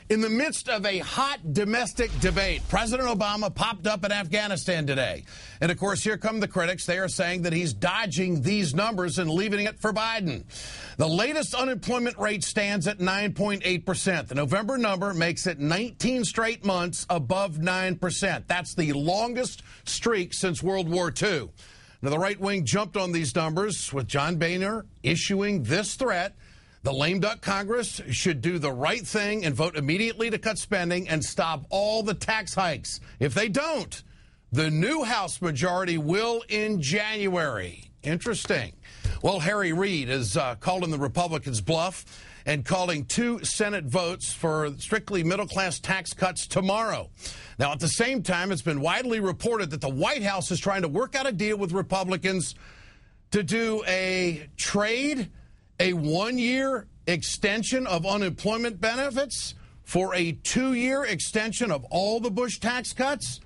In the midst of a hot domestic debate, President Obama popped up in Afghanistan today. And, of course, here come the critics. They are saying that he's dodging these numbers and leaving it for Biden. The latest unemployment rate stands at 9.8%. The November number makes it 19 straight months above 9%. That's the longest streak since World War II. Now, the right wing jumped on these numbers with John Boehner issuing this threat. The lame duck Congress should do the right thing and vote immediately to cut spending and stop all the tax hikes. If they don't, the new House majority will in January. Interesting. Well, Harry Reid is calling the Republicans' bluff and calling 2 Senate votes for strictly middle-class tax cuts tomorrow. Now, at the same time, it's been widely reported that the White House is trying to work out a deal with Republicans to do a trade, a 1-year extension of unemployment benefits for a 2-year extension of all the Bush tax cuts.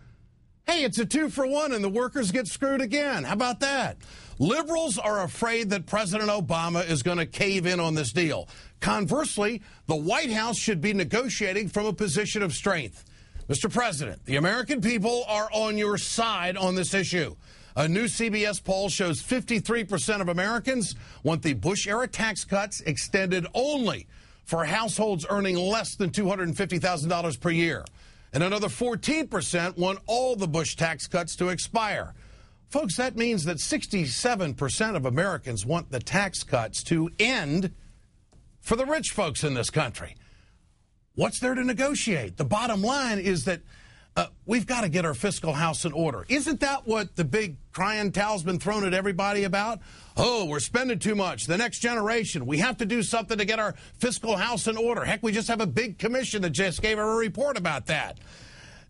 Hey, it's a 2-for-1 and the workers get screwed again. How about that? Liberals are afraid that President Obama is going to cave in on this deal. Conversely, the White House should be negotiating from a position of strength. Mr. President, the American people are on your side on this issue. A new CBS poll shows 53% of Americans want the Bush-era tax cuts extended only for households earning less than $250,000 per year. And another 14% want all the Bush tax cuts to expire. Folks, that means that 67% of Americans want the tax cuts to end for the rich folks in this country. What's there to negotiate? The bottom line is that we've got to get our fiscal house in order. Isn't that what the big crying towel's been thrown at everybody about? Oh, we're spending too much. The next generation, we have to do something to get our fiscal house in order. Heck, we just have a big commission that just gave a report about that.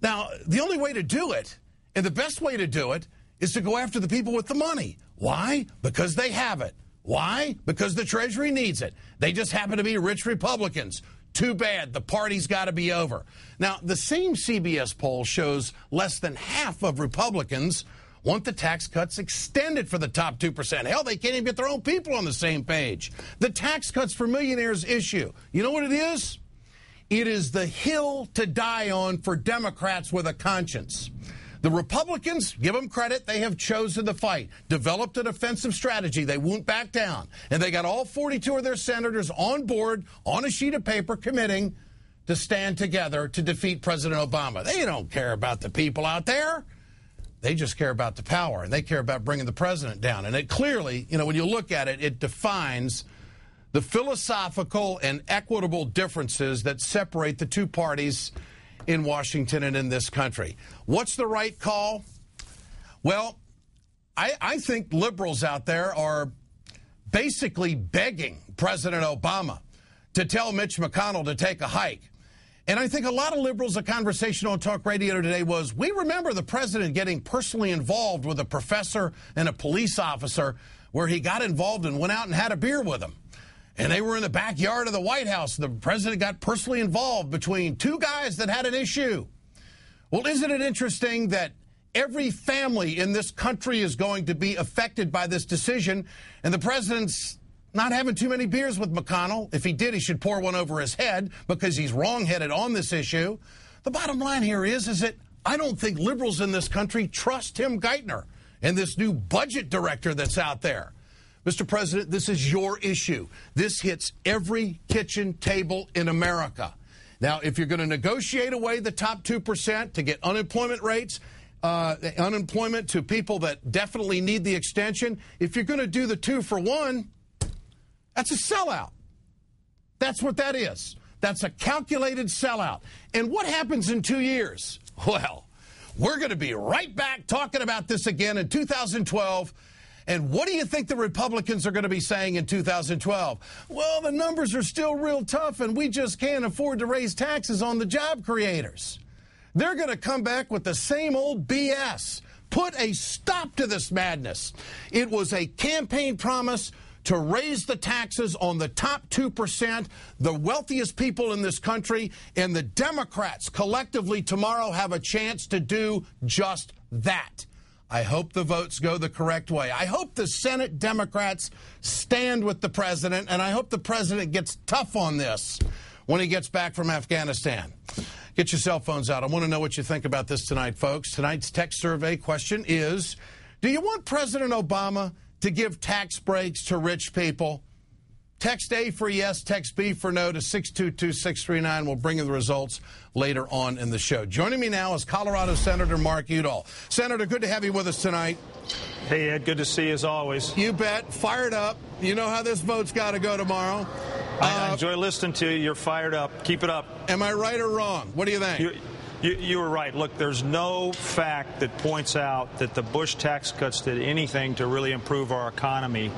Now, the only way to do it, and the best way to do it, is to go after the people with the money. Why? Because they have it. Why? Because the Treasury needs it. They just happen to be rich Republicans. Too bad. The party's got to be over. Now, the same CBS poll shows less than half of Republicans want the tax cuts extended for the top 2%. Hell, they can't even get their own people on the same page. The tax cuts for millionaires issue, you know what it is? It is the hill to die on for Democrats with a conscience. The Republicans, give them credit, they have chosen the fight, developed an offensive strategy. They won't back down. And they got all 42 of their senators on board, on a sheet of paper, committing to stand together to defeat President Obama. They don't care about the people out there. They just care about the power, and they care about bringing the president down. And it clearly, you know, when you look at it, it defines the philosophical and equitable differences that separate the two parties in Washington and in this country. What's the right call? Well, I think liberals out there are basically begging President Obama to tell Mitch McConnell to take a hike. And I think a lot of liberals, a conversation on talk radio today was, we remember the president getting personally involved with a professor and a police officer where he got involved and went out and had a beer with him. And they were in the backyard of the White House. The president got personally involved between 2 guys that had an issue. Well, isn't it interesting that every family in this country is going to be affected by this decision, and the president's not having too many beers with McConnell? If he did, he should pour one over his head because he's wrong-headed on this issue. The bottom line here is that I don't think liberals in this country trust Tim Geithner and this new budget director that's out there. Mr. President, this is your issue. This hits every kitchen table in America. Now, if you're going to negotiate away the top 2% to get unemployment rates, unemployment to people that definitely need the extension, if you're going to do the 2-for-1, that's a sellout. That's what that is. That's a calculated sellout. And what happens in 2 years? Well, we're going to be right back talking about this again in 2012. And what do you think the Republicans are going to be saying in 2012? Well, the numbers are still real tough, and we just can't afford to raise taxes on the job creators. They're going to come back with the same old BS. Put a stop to this madness. It was a campaign promise to raise the taxes on the top 2%, the wealthiest people in this country, and the Democrats collectively tomorrow have a chance to do just that. I hope the votes go the correct way. I hope the Senate Democrats stand with the president, and I hope the president gets tough on this. when he gets back from Afghanistan. Get your cell phones out. I want to know what you think about this tonight, folks. Tonight's text survey question is, do you want President Obama to give tax breaks to rich people? Text A for yes, text B for no to 622-639. We'll bring you the results later on in the show. Joining me now is Colorado Senator Mark Udall. Senator, good to have you with us tonight. Hey, Ed, good to see you as always. You bet. Fired up. You know how this vote's got to go tomorrow. I enjoy listening to you. You're fired up. Keep it up. Am I right or wrong? What do you think? You were right. Look, there's no fact that points out that the Bush tax cuts did anything to really improve our economy.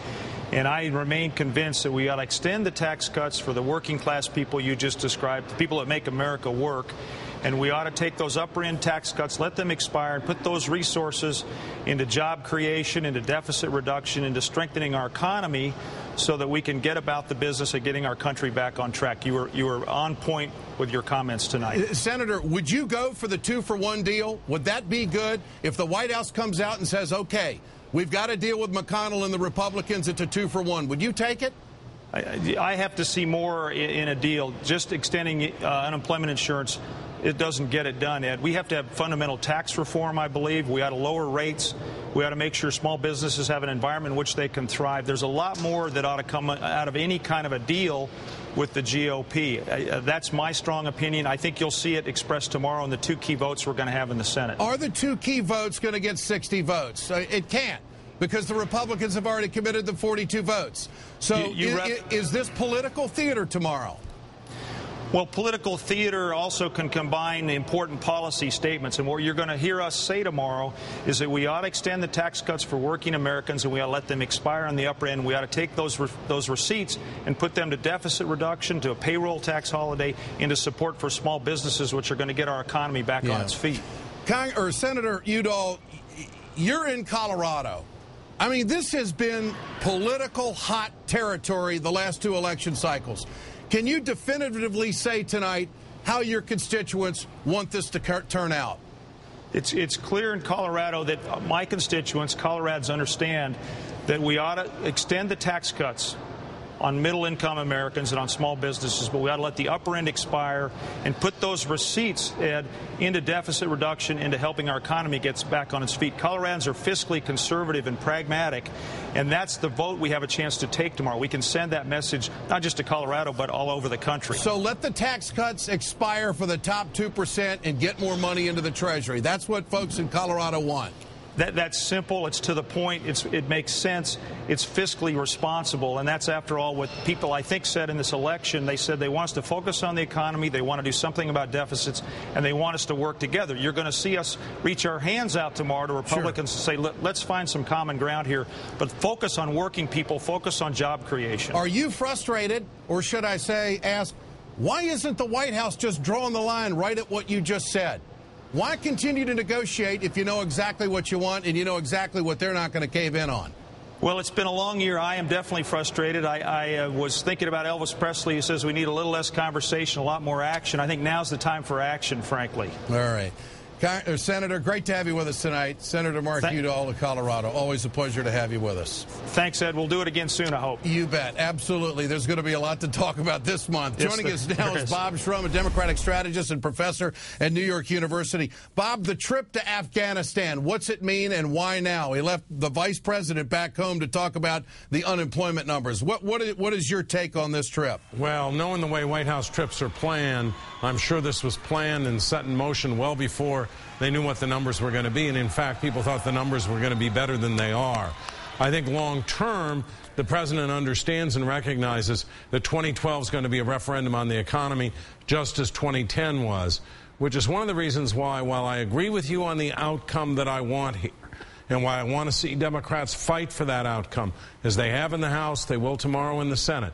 And I remain convinced that we ought to extend the tax cuts for the working class people you just described, the people that make America work. And we ought to take those upper-end tax cuts, let them expire, and put those resources into job creation, into deficit reduction, into strengthening our economy so that we can get about the business of getting our country back on track. You were on point with your comments tonight. Senator, would you go for the 2-for-1 deal? Would that be good if the White House comes out and says, okay, we've got to deal with McConnell and the Republicans, it's a 2-for-1. Would you take it? I have to see more in a deal. Just extending unemployment insurance, it doesn't get it done, Ed. We have to have fundamental tax reform, I believe. We ought to lower rates. We ought to make sure small businesses have an environment in which they can thrive. There's a lot more that ought to come out of any kind of a deal with the GOP. That's my strong opinion. I think you'll see it expressed tomorrow in the 2 key votes we're going to have in the Senate. Are the 2 key votes going to get 60 votes? It can't, because the Republicans have already committed the 42 votes. So is this political theater tomorrow? Well, political theater also can combine important policy statements. And what you're going to hear us say tomorrow is that we ought to extend the tax cuts for working Americans, and we ought to let them expire on the upper end. We ought to take those receipts and put them to deficit reduction, to a payroll tax holiday, into support for small businesses, which are going to get our economy back on its feet. Senator Udall, you're in Colorado. I mean, this has been political hot territory the last 2 election cycles. Can you definitively say tonight how your constituents want this to turn out? It's clear in Colorado that my constituents, Coloradans, understand that we ought to extend the tax cuts on middle-income Americans and on small businesses, but we ought to let the upper end expire and put those receipts, Ed, into deficit reduction, into helping our economy get back on its feet. Coloradans are fiscally conservative and pragmatic, and that's the vote we have a chance to take tomorrow. We can send that message not just to Colorado, but all over the country. So let the tax cuts expire for the top 2% and get more money into the Treasury. That's what folks in Colorado want. That's simple. It's to the point. It makes sense. It's fiscally responsible. And that's, after all, what people, I think, said in this election. They said they want us to focus on the economy. They want to do something about deficits. And they want us to work together. You're going to see us reach our hands out tomorrow to Republicans and say, let's find some common ground here. But focus on working people. Focus on job creation. Are you frustrated, or should I say, ask, why isn't the White House just drawing the line right at what you just said? Why continue to negotiate if you know exactly what you want and you know exactly what they're not going to cave in on? Well, it's been a long year. I am definitely frustrated. I was thinking about Elvis Presley, who says we need a little less conversation, a lot more action. I think now's the time for action, frankly. All right. Senator, great to have you with us tonight. Senator Mark Udall of Colorado. Always a pleasure to have you with us. Thanks, Ed. We'll do it again soon, I hope. You bet. Absolutely. There's going to be a lot to talk about this month. Joining us now is Bob Shrum, a Democratic strategist and professor at New York University. Bob, the trip to Afghanistan, what's it mean and why now? He left the vice president back home to talk about the unemployment numbers. What is your take on this trip? Well, knowing the way White House trips are planned, I'm sure this was planned and set in motion well before they knew what the numbers were going to be. And in fact, people thought the numbers were going to be better than they are. I think long term, the president understands and recognizes that 2012 is going to be a referendum on the economy, just as 2010 was, which is one of the reasons why, while I agree with you on the outcome that I want here, and why I want to see Democrats fight for that outcome, as they have in the House, they will tomorrow in the Senate.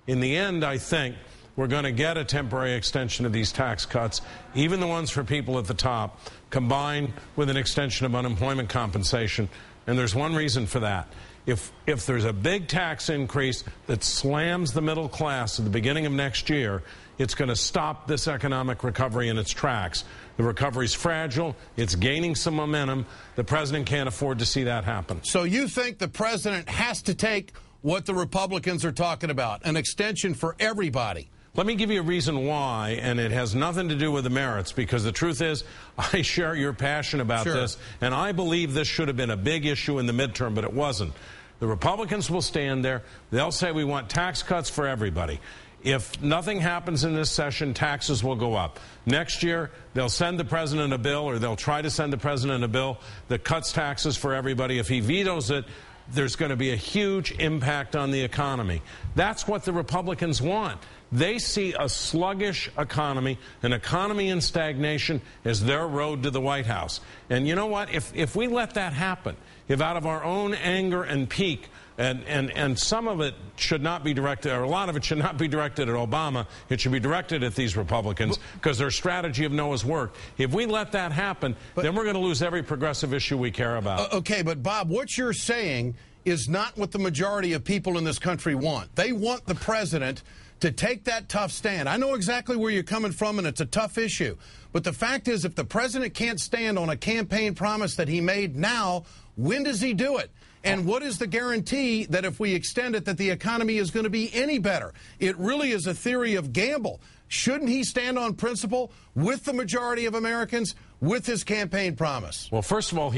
In the end, I think we're going to get a temporary extension of these tax cuts, even the ones for people at the top, combined with an extension of unemployment compensation. And there's one reason for that. If there's a big tax increase that slams the middle class at the beginning of next year, it's going to stop this economic recovery in its tracks. The recovery's fragile. It's gaining some momentum. The president can't afford to see that happen. So you think the president has to take what the Republicans are talking about, an extension for everybody? Let me give you a reason why, and it has nothing to do with the merits, because the truth is, I share your passion about this, and I believe this should have been a big issue in the midterm, but it wasn't. The Republicans will stand there. They'll say we want tax cuts for everybody. If nothing happens in this session, taxes will go up. Next year, they'll send the president a bill, or they'll try to send the president a bill that cuts taxes for everybody. If he vetoes it, there's going to be a huge impact on the economy. That's what the Republicans want. They see a sluggish economy, an economy in stagnation, as their road to the White House. And you know what? If we let that happen, if out of our own anger and pique, and some of it should not be directed, or a lot of it should not be directed at Obama, it should be directed at these Republicans, because their strategy of no has worked. If we let that happen, then we're going to lose every progressive issue we care about. Okay, but Bob, what you're saying is not what the majority of people in this country want. They want the president to take that tough stand. I know exactly where you're coming from, and it's a tough issue. But the fact is, if the president can't stand on a campaign promise that he made now, when does he do it? And what is the guarantee that if we extend it, that the economy is going to be any better? It really is a theory of gamble. Shouldn't he stand on principle with the majority of Americans with his campaign promise? Well, first of all,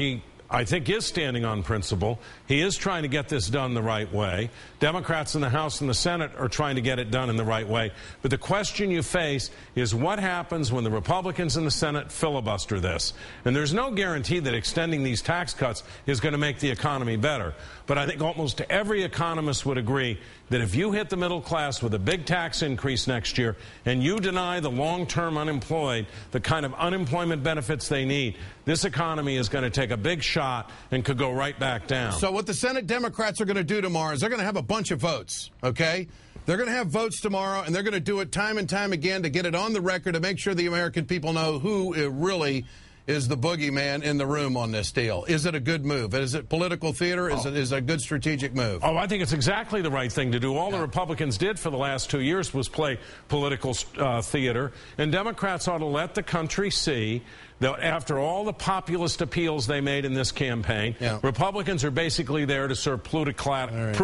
I think is standing on principle. He is trying to get this done the right way. Democrats in the House and the Senate are trying to get it done in the right way. But the question you face is what happens when the Republicans in the Senate filibuster this? And there's no guarantee that extending these tax cuts is going to make the economy better. But I think almost every economist would agree that if you hit the middle class with a big tax increase next year and you deny the long-term unemployed the kind of unemployment benefits they need, this economy is going to take a big shot and could go right back down. So what the Senate Democrats are going to do tomorrow is they're going to have a bunch of votes, okay? They're going to have votes tomorrow, and they're going to do it time and time again to get it on the record to make sure the American people know who really is the boogeyman in the room on this deal. Is it a good move? Is it political theater? Is it a good strategic move? Oh, I think it's exactly the right thing to do. All the Republicans did for the last 2 years was play political theater, and Democrats ought to let the country see that after all the populist appeals they made in this campaign, Republicans are basically there to serve plutocratic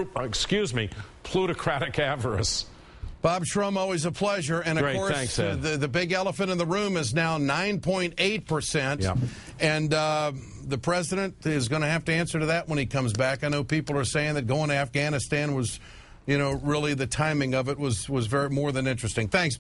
avarice. Bob Shrum, always a pleasure. And, of course, thanks, Ed. The big elephant in the room is now 9.8%. Yeah. And the president is going to have to answer to that when he comes back. I know people are saying that going to Afghanistan was, really the timing of it was very more than interesting. Thanks.